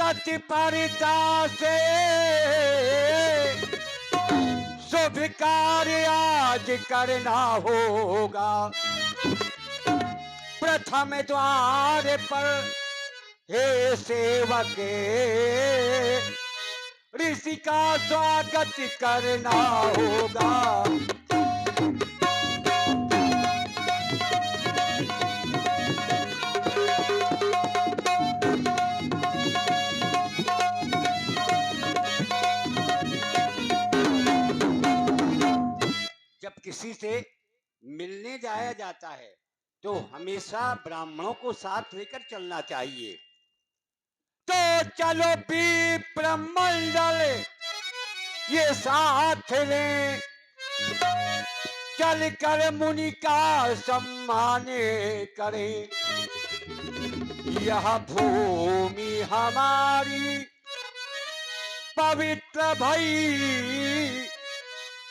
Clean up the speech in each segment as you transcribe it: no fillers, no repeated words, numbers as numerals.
पति परिता से शुभ कार्य आज करना होगा। प्रथम द्वार पर हे सेवक ऋषि का स्वागत करना होगा। जब किसी से मिलने जाया जाता है तो हमेशा ब्राह्मणों को साथ लेकर चलना चाहिए। तो चलो विप्र मंडल ये साथ लें, चल कर मुनि का सम्मान करें। यह भूमि हमारी पवित्र भई,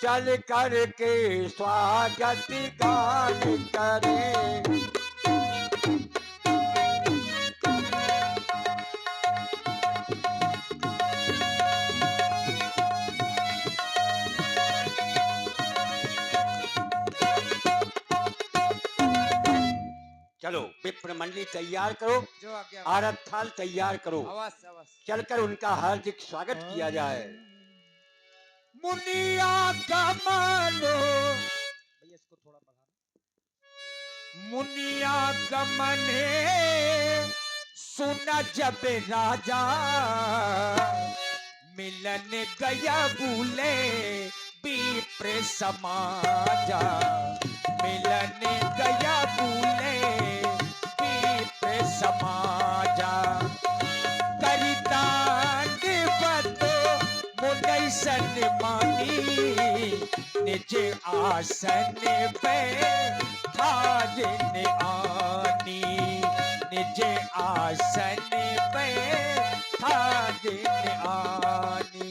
चल कर के स्वागत गान करें। चलो विप्र मंडली तैयार करो, जो आज्ञा। आरत थाल तैयार करो, अवश्य अवश्य। चलकर उनका हार्दिक स्वागत किया जाए। मुनिया गमनो, भैया इसको थोड़ा बढ़ा। मुनिया गमने सुना जब राजा, मिलन गया भूले विप्र समाजा। मिलन गया भूले विप्र समाजा। करितांड बतो मुनैसन मानी, निज आसन पे हाजन आनी। निज आसन पे हाजन आनी।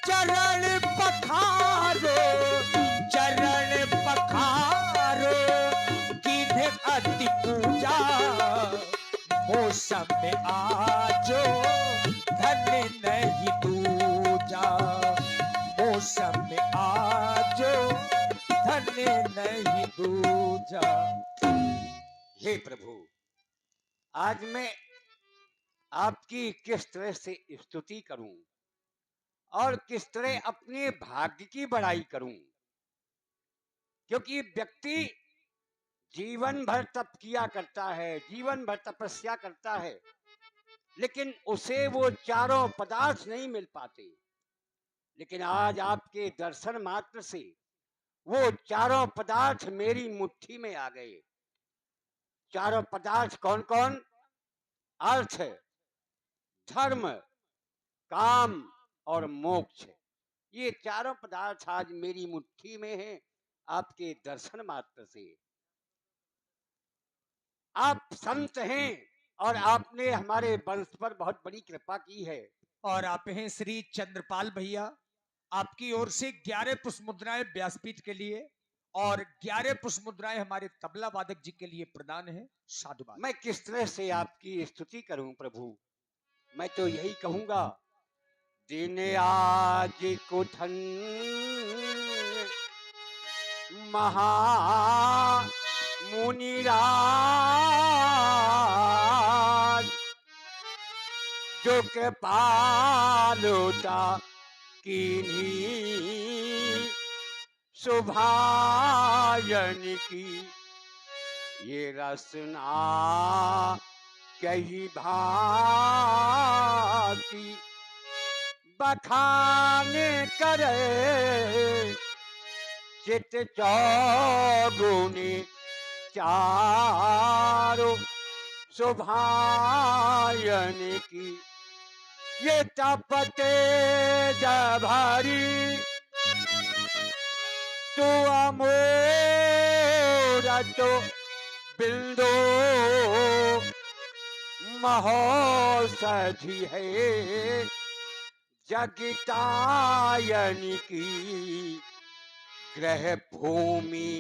चरण पखारो, चरण पखारो, कीन्ह अति पूजा। मौसम में आजो धन नहीं दूजा। मौसम में आजो धन नहीं दूजा। हे प्रभु, आज मैं आपकी किस तरह से स्तुति करूं और किस तरह अपने भाग्य की बड़ाई करूं, क्योंकि व्यक्ति जीवन भर तप किया करता है, जीवन भर तपस्या करता है, लेकिन उसे वो चारों पदार्थ नहीं मिल पाते। लेकिन आज आपके दर्शन मात्र से वो चारों पदार्थ मेरी मुट्ठी में आ गए। चारों पदार्थ कौन कौन? अर्थ, धर्म, काम और मोक्ष। ये चारों पदार्थ आज मेरी मुट्ठी में हैं आपके दर्शन मात्र से। आप संत हैं और आपने हमारे वंश पर बहुत बड़ी कृपा की है। और आप हैं श्री चंद्रपाल भैया, आपकी ओर से 11 पुष्प मुद्राएं व्यासपीठ के लिए और 11 पुष्प मुद्राएं हमारे तबला वादक जी के लिए प्रदान है। साधुवाद। मैं किस तरह से आपकी स्तुति करूं प्रभु? मैं तो यही कहूंगा, दिन आज कुठन महा मुनिराज, जो कृपालुता कीन्ही सुभायन की। ये रसना कही भांति बखान करे, चित चौगुनी चारो सुभायन की। ये तपते जभरी तू अमोर तो बिंदो महोषधि है जगतायन की। ग्रह भूमि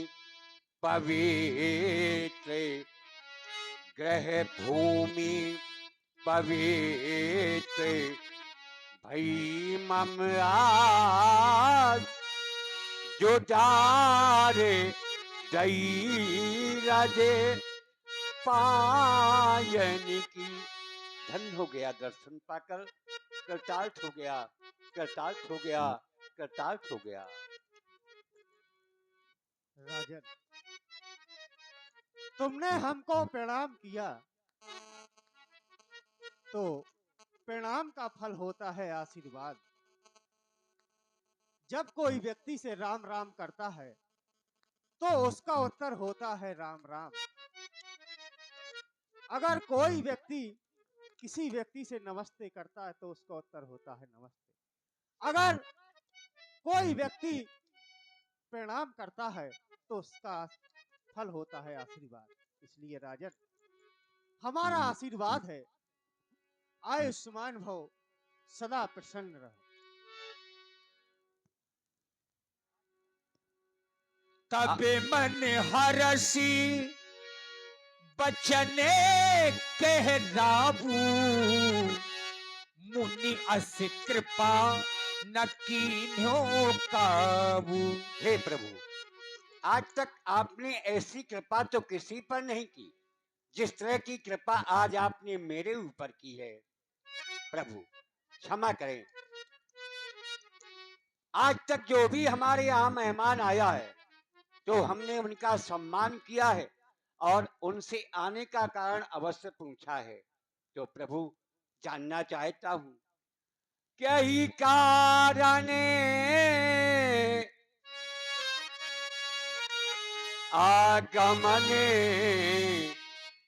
पवित्र, ग्रह भूमि पवित्र भई मम आज, जो डारे दई राजे पायन की। धन हो गया दर्शन पाकर, कृतार्थ हो गया, कृतार्थ हो गया, कृतार्थ हो गया। राजन, तुमने हमको प्रणाम किया तो प्रणाम का फल होता है आशीर्वाद। जब कोई व्यक्ति से राम राम करता है तो उसका उत्तर होता है राम राम। अगर कोई व्यक्ति किसी व्यक्ति से नमस्ते करता है तो उसका उत्तर होता है नमस्ते। अगर कोई व्यक्ति प्रणाम करता है तो उसका फल होता है आशीर्वाद। इसलिए राजन, हमारा आशीर्वाद है, आयुष्मान भव, सदा प्रसन्न रहो। तबे मन हरसी बचने कहराबू, मुनि अस कृपा न कीन्हो काबू। हे प्रभु, आज तक आपने ऐसी कृपा तो किसी पर नहीं की जिस तरह की कृपा आज आपने मेरे ऊपर की है। प्रभु क्षमा करें। आज तक जो भी हमारे यहाँ मेहमान आया है तो हमने उनका सम्मान किया है और उनसे आने का कारण अवश्य पूछा है। तो प्रभु जानना चाहता हूं, क्या ही कारण आगमने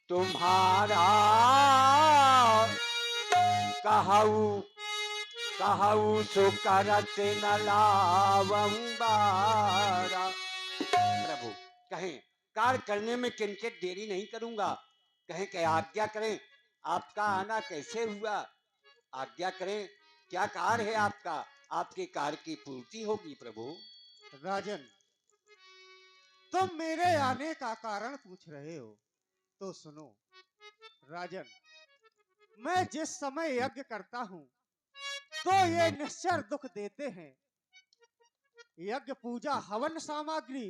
तुम्हारा, कहू कहू सो करत न लावहु बारा। प्रभु कहें, कार्य करने में किंचित देरी नहीं करूंगा। कहें कि आज्ञा करें, आपका आना कैसे हुआ, आज्ञा करें, क्या कार्य है आपका, आपके कार्य की पूर्ति होगी। प्रभु राजन, तुम मेरे आने का कारण पूछ रहे हो तो सुनो। राजन, मैं जिस समय यज्ञ करता हूं तो ये निश्चर दुख देते हैं। यज्ञ पूजा हवन सामग्री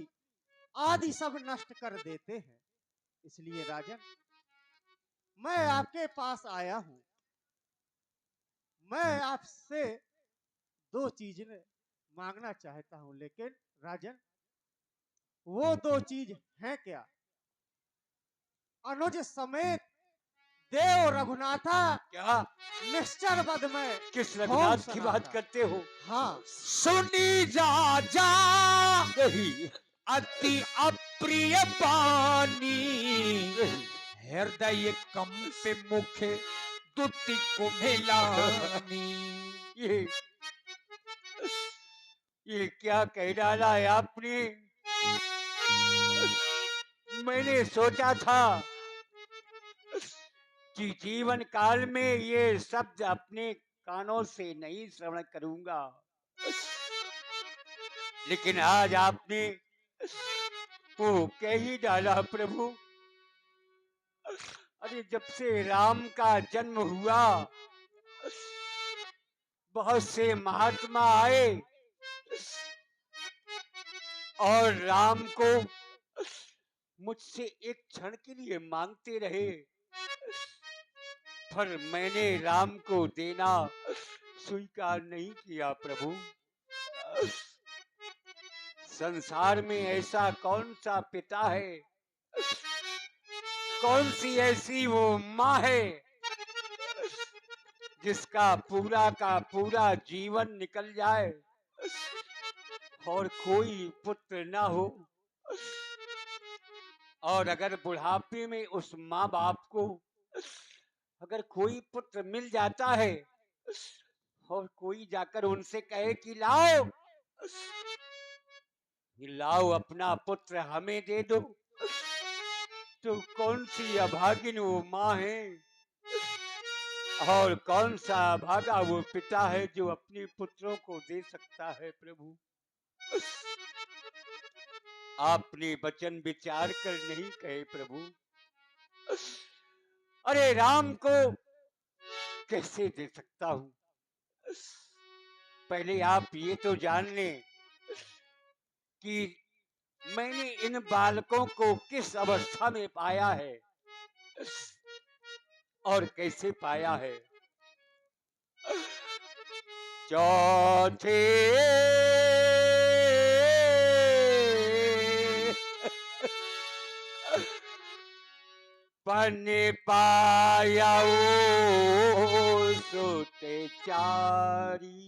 आदि सब नष्ट कर देते हैं। इसलिए राजन, मैं आपके पास आया हूं। मैं आपसे दो चीजें मांगना चाहता हूं, लेकिन राजन वो दो चीज हैं क्या? अनुज समेत देव रघुनाथा क्या निश्चर वध में किस होम रघुनाथ की सनाथा। बात करते हो? हाँ, सुनी राजा नहीं अति अप्रिय बानी, नहीं, हृदय कंपे मुख दुति को मिलानी। ये क्या कह डाला है आपने? मैंने सोचा था कि जीवन काल में ये शब्द अपने कानों से नहीं श्रवण करूंगा, लेकिन आज आपने वो कह ही डाला। प्रभु अरे जब से राम का जन्म हुआ बहुत से महात्मा आए और राम को मुझसे एक क्षण के लिए मांगते रहे, पर मैंने राम को देना स्वीकार नहीं किया। प्रभु संसार में ऐसा कौन सा पिता है, कौन सी ऐसी वो माँ है जिसका पूरा का पूरा जीवन निकल जाए और कोई पुत्र ना हो, और अगर बुढ़ापे में उस माँ बाप को अगर कोई पुत्र मिल जाता है और कोई जाकर उनसे कहे कि लाओ लाओ अपना पुत्र हमें दे दो, तो कौन सी अभागिन वो माँ है और कौन सा अभागा वो पिता है जो अपने पुत्रों को दे सकता है। प्रभु आपने वचन विचार कर नहीं कहे। प्रभु अरे राम को कैसे दे सकता हूं? पहले आप ये तो जान लें कि मैंने इन बालकों को किस अवस्था में पाया है और कैसे पाया है। चौथे पन्ने पाया वो सोते चारी,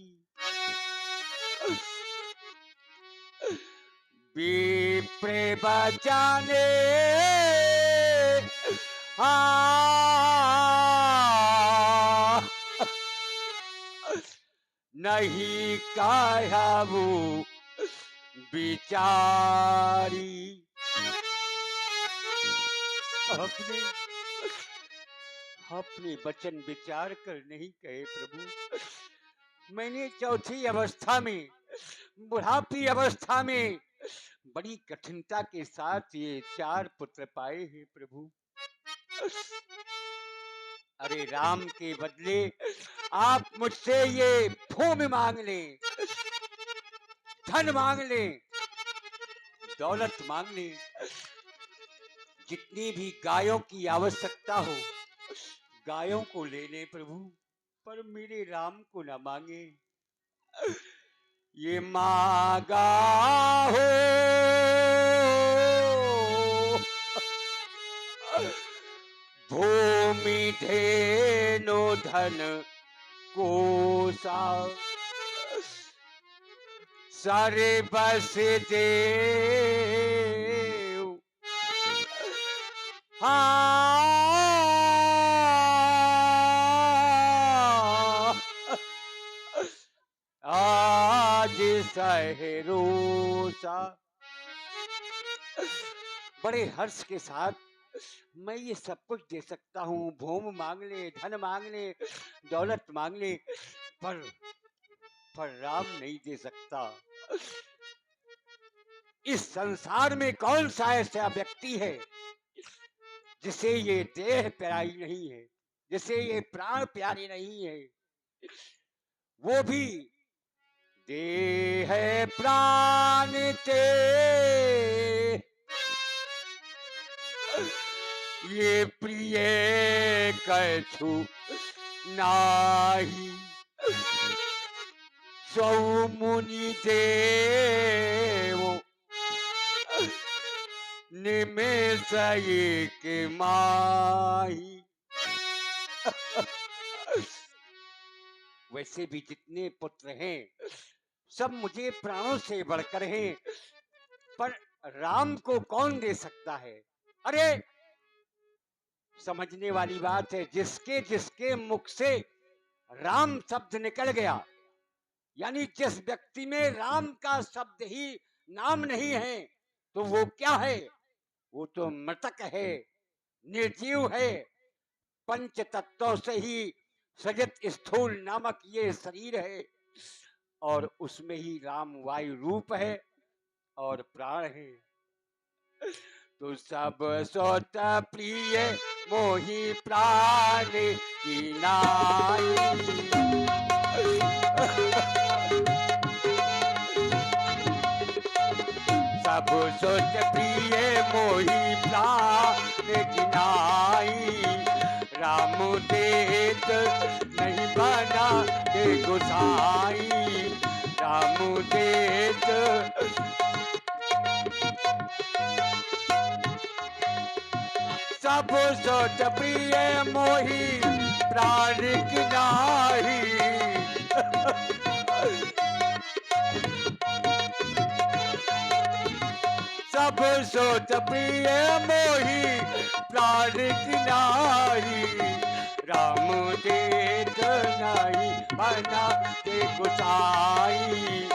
विप्र बचाने नहीं काया वो बिचारी। अपने अपने वचन विचार कर नहीं कहे प्रभु। मैंने चौथी अवस्था में, बुढ़ापी अवस्था में बड़ी कठिनता के साथ ये 4 पुत्र पाए हैं प्रभु। अरे राम के बदले आप मुझसे ये भूमि मांग लें, धन मांग लें, दौलत मांग लें, जितनी भी गायों की आवश्यकता हो गायों को ले लें प्रभु, पर मेरे राम को न मांगे। ये मांगा हो भूमि धेनु धन कोसा, सारे बस देव आज सहरोसा। बड़े हर्ष के साथ मैं ये सब कुछ दे सकता हूँ, भूमि मांग ले, धन मांग ले, दौलत मांग ले, पर राम नहीं दे सकता। इस संसार में कौन सा ऐसा व्यक्ति है जिसे ये देह प्यारी नहीं है, जिसे ये प्राण प्यारी नहीं है। वो भी देह प्राण ते ये प्रिय कछु नाही, सौ मुनि देव निमेष एक माही। वैसे भी जितने पुत्र हैं सब मुझे प्राणों से बढ़कर हैं, पर राम को कौन दे सकता है। अरे समझने वाली बात है, जिसके जिसके मुख से राम शब्द निकल गया, यानी जिस व्यक्ति में राम का शब्द ही नाम नहीं है, तो वो क्या है? वो तो मृतक है, निर्जीव है। पंच तत्वों से ही सजत स्थूल नामक ये शरीर है, और उसमें ही राम वायु रूप है और प्राण है। तो सब सोत प्रिय मोहि प्राण की नाई, सब सोच प्रिय मोहि प्राण की नाई, राम देत नहीं बना दे गोसाई, राम देत सब सोच प्रिय मोहि प्राण की नाई। सब सोच प्रिय मोहि प्राण की नाई, राम देत नहीं बना दे गोसाई,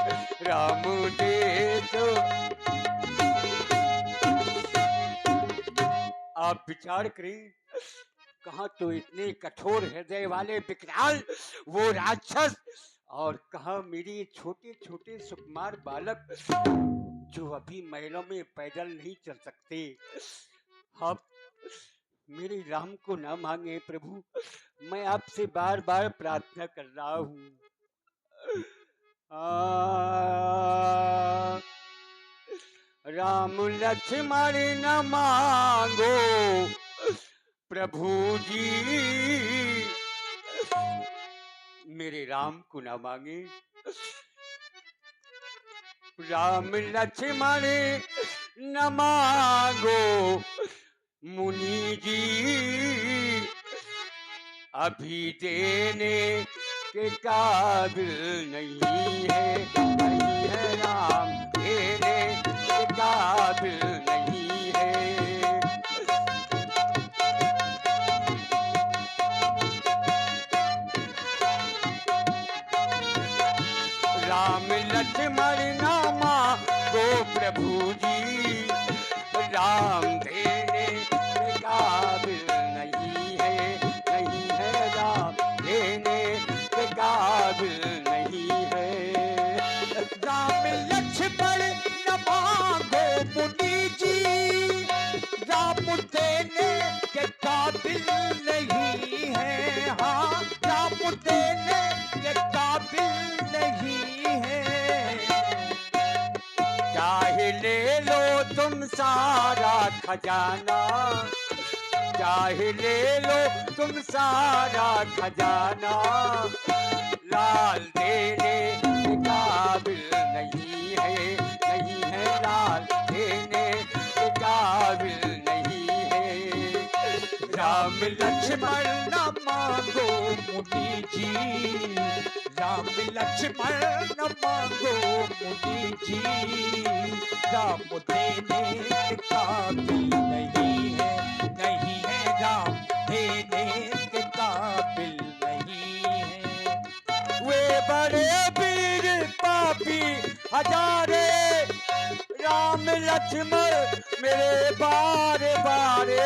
राम देत। आप विचार करें, कहाँ तो इतने कठोर हृदय वाले विकराल वो राक्षस, और कहाँ मेरे छोटे छोटे सुकुमार बालक जो अभी महलों में पैदल नहीं चल सकते। आप मेरे राम को ना मांगे प्रभु, मैं आपसे बार बार प्रार्थना कर रहा हूँ। राम लक्ष्मण न मांगो प्रभु जी, मेरे राम को न मांगे। राम लक्ष्मण न मांगो मुनि जी, अभी देने के काबिल नहीं है, नहीं है राम देने के काबिल नहीं है। राम लक्ष्मण नामा गो प्रभु जी, राम देने के काबिल नहीं है, नहीं है राम देने के काबिल नहीं है। राम लक्ष्मण न मांगो मुनि जी, राम देने के काबिल नहीं है। हाँ, राम देने के काबिल नहीं है। चाहे ले लो तुम सारा खजाना, चाहे ले लो तुम सारा खजाना, लाल देने के काबिल नहीं है, नहीं है लाल देने के काबिल नहीं है। राम लक्ष्मण न मांगो मुनि जी, राम लक्ष्मण न मांगो मुनि जी, राम देने के काबिल नहीं है, नहीं है राम देने के काबिल नहीं है। वे बड़े वीर पापी हजारे, राम लक्ष्मण मेरे बारे बारे।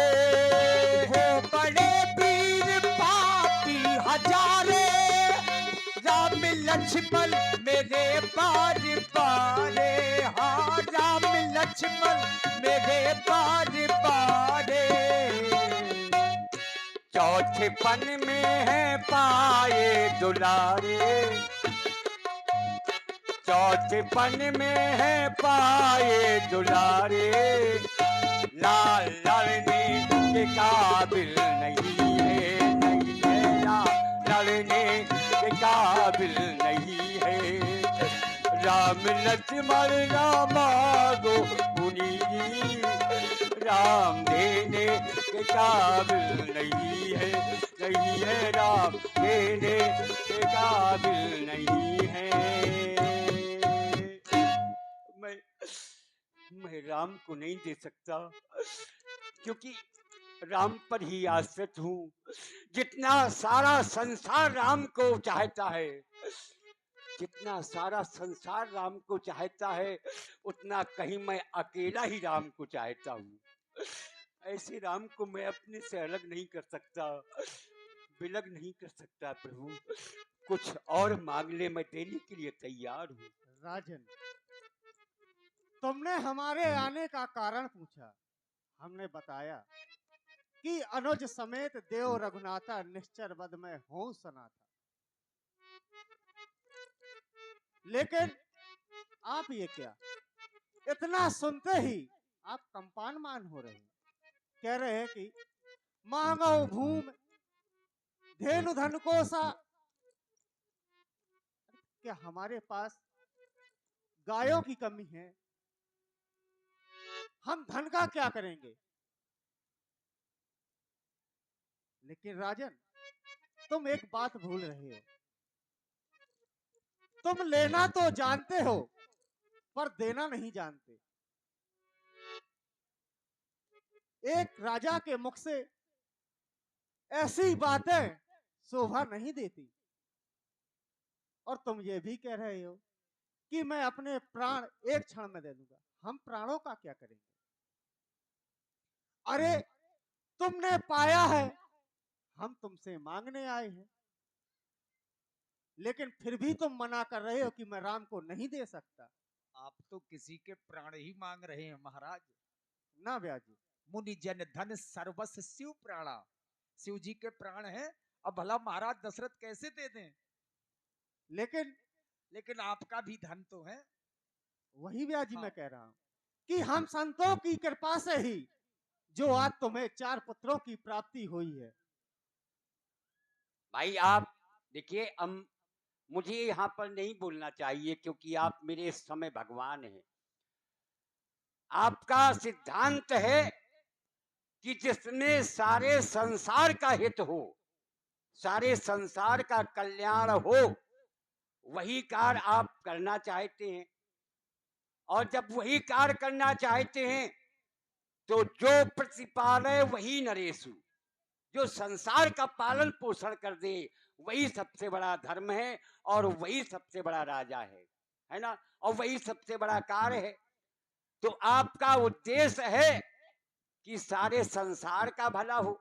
वो बड़े वीर पापी हजारे, राम लक्ष्मण मेरे बार बारे। हाँ, राम लक्ष्मण मेरे बार बारे। चौथे पन में है पाए दुलारे, चौथे पन में है पाए दुलारे, लाल लड़ने के काबिल नहीं है, नहीं है लाल लड़ने के काबिल नहीं है। राम लक्ष्मण ना मांगो मुनि जी, राम देने के काबिल नहीं है, नहीं है राम देने के काबिल नहीं है। मैं राम को नहीं दे सकता, क्योंकि राम पर ही आश्रित हूँ। जितना सारा संसार राम को चाहता है, जितना सारा संसार राम को चाहता है, उतना कहीं मैं अकेला ही राम को चाहता हूँ। ऐसे राम को मैं अपने से अलग नहीं कर सकता, विलग नहीं कर सकता। प्रभु कुछ और मांग ले, मैं देने के लिए तैयार हूँ। राजन, तुमने हमारे आने का कारण पूछा। हमने बताया कि अनुज समेत देव रघुनाथा निश्चर वध में हो सना था। लेकिन आप ये क्या, इतना सुनते ही आप कंपानमान हो रहे हैं। कह रहे हैं कि मांगो भूमि धेनु धन को सा। क्या हमारे पास गायों की कमी है? हम धन का क्या करेंगे? लेकिन राजन, तुम एक बात भूल रहे हो। तुम लेना तो जानते हो, पर देना नहीं जानते। एक राजा के मुख से ऐसी बातें शोभा नहीं देती। और तुम ये भी कह रहे हो कि मैं अपने प्राण एक क्षण में दे दूंगा। हम प्राणों का क्या करेंगे? अरे, तुमने पाया है, हम तुमसे मांगने आए हैं। लेकिन फिर भी तुम मना कर रहे हो कि मैं राम को नहीं दे सकता। आप तो किसी के प्राण ही मांग रहे हैं महाराज। ना ब्याजी, मुनि जन धन सर्वस्व शिव प्राणा। शिव जी के प्राण हैं, अब भला महाराज दशरथ कैसे दे दें? लेकिन लेकिन आपका भी धन तो है। वही ब्याह जी हाँ। मैं कह रहा हूं कि हम संतों की कृपा से ही जो आज तुम्हें 4 पुत्रों की प्राप्ति हुई है। भाई आप देखिए, हम मुझे यहाँ पर नहीं बोलना चाहिए क्योंकि आप मेरे इस समय भगवान हैं। आपका सिद्धांत है कि जिसमें सारे संसार का हित हो, सारे संसार का कल्याण हो, वही कार्य आप करना चाहते हैं। और जब वही कार्य करना चाहते हैं तो जो प्रतिपालय वही नरेशु, जो संसार का पालन पोषण कर दे वही सबसे बड़ा धर्म है और वही सबसे बड़ा राजा है ना, और वही सबसे बड़ा कार्य है। तो आपका उद्देश्य है कि सारे संसार का भला हो,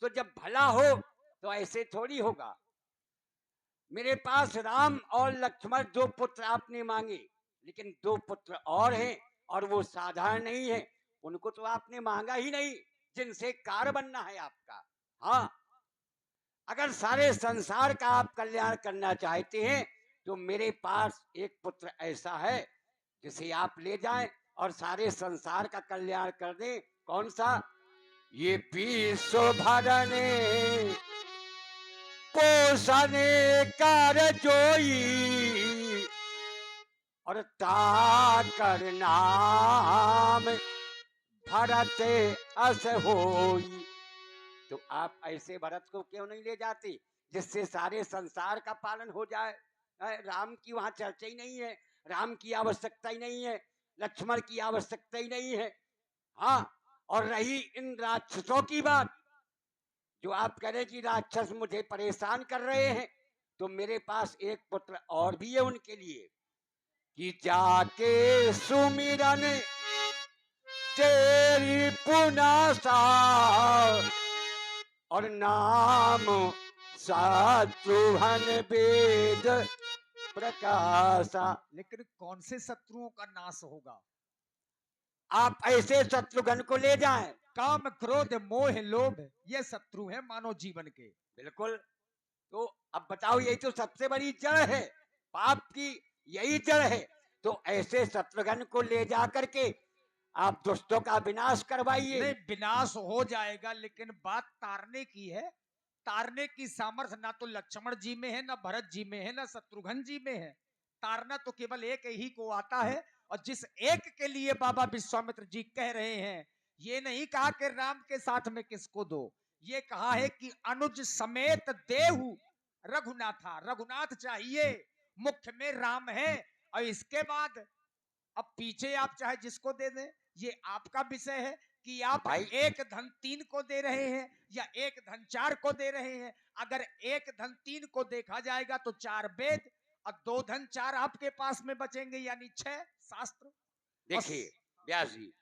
तो जब भला हो तो ऐसे थोड़ी होगा। मेरे पास राम और लक्ष्मण 2 पुत्र आपने मांगे, लेकिन 2 पुत्र और हैं और वो साधारण नहीं है, उनको तो आपने मांगा ही नहीं जिनसे कार्य बनना है आपका। हाँ, अगर सारे संसार का आप कल्याण करना चाहते हैं तो मेरे पास एक पुत्र ऐसा है जिसे आप ले जाएं और सारे संसार का कल्याण कर दें। कौन सा? ये विश्व भरने पोषणे कार जोई और ताकर नाम भरत अस होई। तो आप ऐसे भरत को क्यों नहीं ले जाते जिससे सारे संसार का पालन हो जाए? राम की वहां चर्चा ही नहीं है, राम की आवश्यकता ही नहीं है, लक्ष्मण की आवश्यकता ही नहीं है। हाँ, और रही इन राक्षसों की बात, जो आप कह रहे कि राक्षस मुझे परेशान कर रहे हैं, तो मेरे पास एक पुत्र और भी है उनके लिए कि जाके सुमिरन तेरी पुनासा और नाम शत्रुघ्न वेद प्रकाशा। लेकिन कौन से शत्रुओं का नाश होगा? आप ऐसे शत्रुघ्न को ले जाएं। काम क्रोध मोह लोभ ये शत्रु है मानव जीवन के। बिल्कुल। तो अब बताओ, यही तो सबसे बड़ी जड़ है, पाप की यही जड़ है। तो ऐसे शत्रुघ्न को ले जा करके आप दुष्टों का विनाश करवाइए। नहीं, विनाश हो जाएगा, लेकिन बात तारने की है। तारने की सामर्थ्य ना तो लक्ष्मण जी में है, ना भरत जी में है, ना शत्रुघ्न जी में है। तारना तो केवल एक ही को आता है, और जिस एक के लिए बाबा विश्वामित्र जी कह रहे हैं, ये नहीं कहा कि राम के साथ में किसको दो, ये कहा है कि अनुज समेत देहु रघुनाथा। रघुनाथ चाहिए, मुख्य में राम है, और इसके बाद अब पीछे आप चाहे जिसको दे दें, ये आपका विषय है कि आप भाई, एक धन 3 को दे रहे हैं या एक धन 4 को दे रहे हैं। अगर एक धन 3 को देखा जाएगा तो 4 वेद और 2 धन 4 आपके पास में बचेंगे, यानी 6 शास्त्र। देखिए व्यास जी,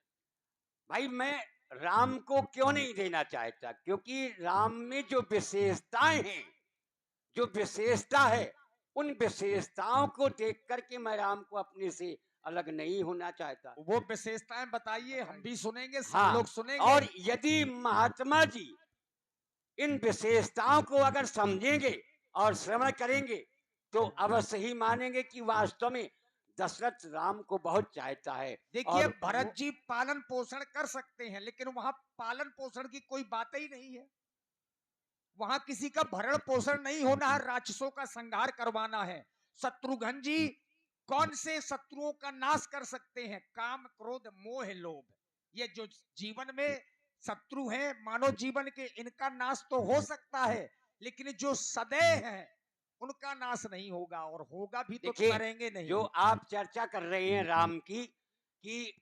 भाई मैं राम को क्यों नहीं देना चाहता? क्योंकि राम में जो विशेषताएं हैं, जो विशेषता है, उन विशेषताओं को देख करके मैं राम को अपने से अलग नहीं होना चाहता। वो विशेषताएं बताइए, हम भी सुनेंगे, सब हाँ, लोग सुनेंगे। और यदि महात्मा जी इन विशेषताओं को अगर समझेंगे और श्रवण करेंगे तो अवश्य ही मानेंगे कि वास्तव में दशरथ राम को बहुत चाहता है। देखिए, और भरत जी पालन पोषण कर सकते हैं, लेकिन वहां पालन पोषण की कोई बात ही नहीं है। वहां किसी का भरण पोषण नहीं होना है, राक्षसों का संहार करवाना है। शत्रुघ्न जी कौन से शत्रुओं का नाश कर सकते हैं? काम क्रोध मोह लोभ, ये जो जीवन में शत्रु हैं मानव जीवन के, इनका नाश तो हो सकता है, लेकिन जो सदैव हैं उनका नाश नहीं होगा, और होगा भी तो देखिए, करेंगे नहीं। जो आप चर्चा कर रहे हैं राम की कि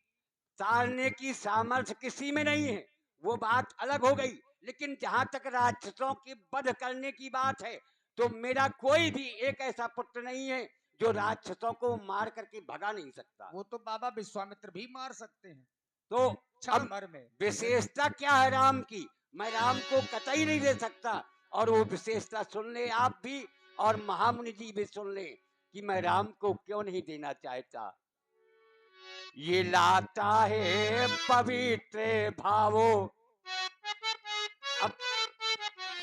तारने की सामर्थ्य किसी में नहीं है, वो बात अलग हो गई। लेकिन जहां तक राक्षसों की वध करने की बात है, तो मेरा कोई भी एक ऐसा पुत्र नहीं है जो राक्षसों को मार करके भगा नहीं सकता। वो तो बाबा विश्वामित्र भी मार सकते हैं तो क्षण अब भर में। विशेषता क्या है राम की? मैं राम को कतई नहीं दे सकता, और वो विशेषता सुन ले आप भी और महामुनि जी भी सुन ले कि मैं राम को क्यों नहीं देना चाहता। ये लाता है पवित्र भावो। अब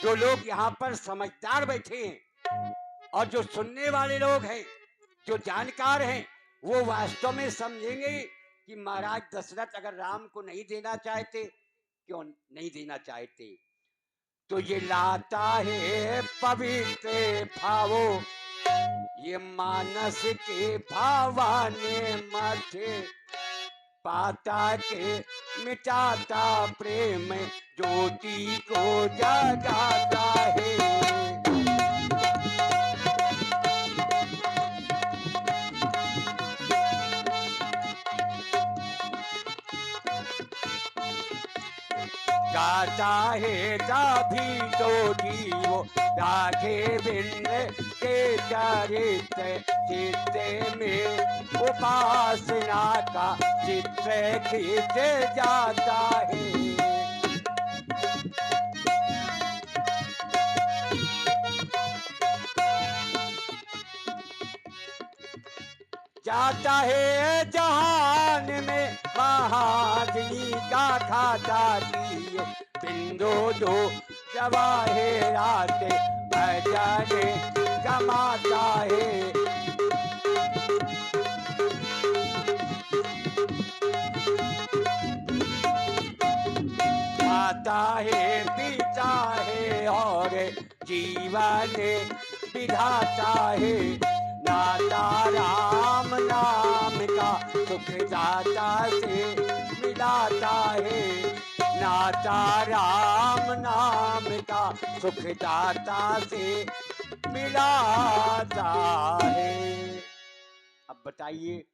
जो लोग यहाँ पर समझदार बैठे हैं और जो सुनने वाले लोग हैं, जो जानकार हैं, वो वास्तव में समझेंगे कि महाराज दशरथ अगर राम को नहीं देना चाहते, क्यों नहीं देना चाहते, तो ये लाता है पवित्र भावो, ये मानस के भावाने माथे, पाता के मिटाता प्रेम ज्योति को जगाता है। गाता है तभी तो जीवो राधे बिंद के चरित्र, चित्त में उपासना का चित्र खींच जाता है। जाता है जहान में महाजनी का खाता दिए, बिंदो दो जवाहरात भजन कमाता है। आता है पीता है और जीवन विधाता है, नाता राम नाम का सुखदाता से मिलाता है, नाता राम नाम का सुखदाता से मिलाता है। अब बताइए,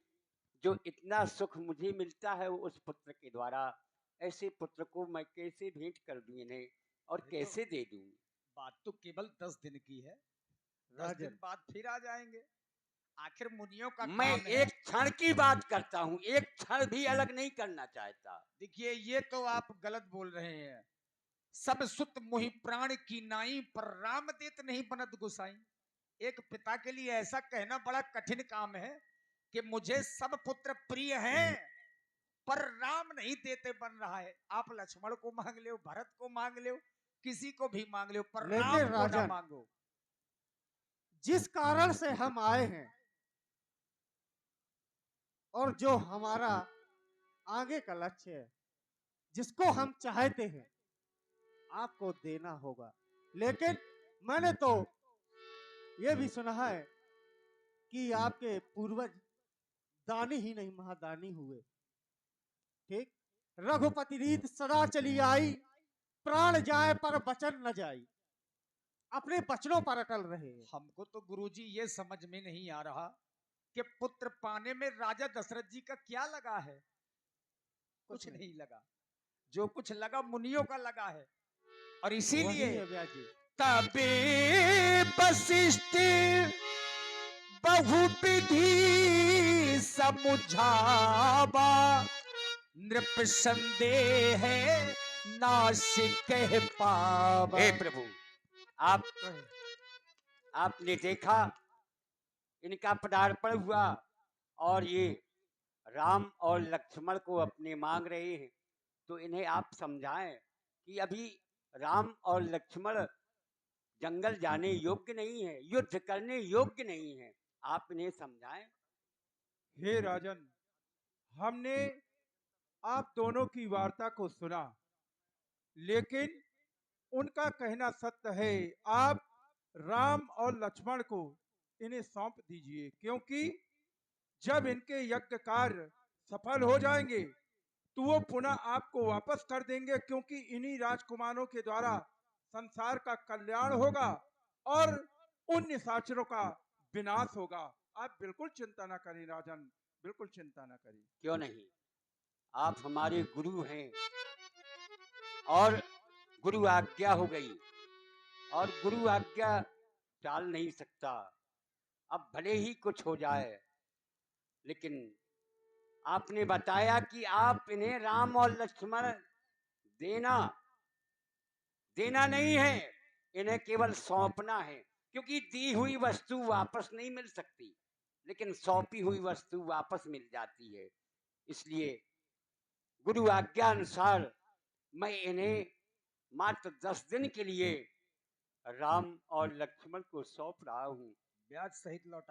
जो इतना सुख मुझे मिलता है वो उस पुत्र के द्वारा, ऐसे पुत्र को मैं कैसे भेंट कर दूं इन्हें और कैसे दे दूं? बात तो केवल 10 दिन की है, 10 राजन दिन बाद फिर आ जाएंगे। आखिर मुनियों का मैं काम है। एक क्षण की बात करता हूँ, एक क्षण भी अलग नहीं करना चाहता। देखिए, ये तो आप गलत बोल रहे हैं। सब सुत मोहि प्राण की नाई, पर राम देत नहीं बनत गुसाई। एक पिता के लिए ऐसा कहना बड़ा कठिन काम है कि मुझे सब पुत्र प्रिय हैं, पर राम नहीं देते बन रहा है। आप लक्ष्मण को मांग लो, भरत को मांग लो, किसी को भी मांग लो, पर लेकिन राम को ना राजन, मांगो। जिस कारण से हम आए हैं और जो हमारा आगे का लक्ष्य है, जिसको हम चाहते हैं, आपको देना होगा। लेकिन मैंने तो ये भी सुना है कि आपके पूर्वज दानी ही नहीं महादानी हुए। ठीक, रघुपति रीत सदा चली आई, प्राण जाए पर वचन न जाई, अपने वचनों पर अटल रहे। हमको तो गुरुजी ये समझ में नहीं आ रहा कि पुत्र पाने में राजा दशरथ जी का क्या लगा है। कुछ नहीं लगा, जो कुछ लगा मुनियों का लगा है। और वही इसीलिए है व्यास जी। तबे वशिष्ठ बहुविधि समुझावा, नृप संदेह नासिक कह पावा। हे प्रभु, आपने देखा इनका पदार्पण हुआ और ये राम और लक्ष्मण को अपने मांग रहे हैं, तो इन्हें आप समझाएं कि अभी राम और लक्ष्मण जंगल जाने योग्य नहीं है, युद्ध करने योग्य नहीं है। आप इन्हें समझाएं। हे राजन, हमने आप दोनों की वार्ता को सुना, लेकिन उनका कहना सत्य है। आप राम और लक्ष्मण को इन्हें सौंप दीजिए, क्योंकि जब इनके यज्ञ कार्य सफल हो जाएंगे तो वो पुनः आपको वापस कर देंगे, क्योंकि इन्हीं राजकुमारों के द्वारा संसार का कल्याण होगा और उन निशाचरों का विनाश होगा। आप बिल्कुल चिंता ना करें राजन, बिल्कुल चिंता ना करें। क्यों नहीं, आप हमारे गुरु हैं और गुरु आज्ञा हो गई और गुरु आज्ञा टाल नहीं सकता। अब भले ही कुछ हो जाए, लेकिन आपने बताया कि आप इन्हें राम और लक्ष्मण देना नहीं है, इन्हें केवल सौंपना है, क्योंकि दी हुई वस्तु वापस नहीं मिल सकती, लेकिन सौंपी हुई वस्तु वापस मिल जाती है। इसलिए गुरु आज्ञा अनुसार मैं इन्हें मात्र 10 दिन के लिए राम और लक्ष्मण को सौंप रहा हूँ। ब्याज सहित लौटा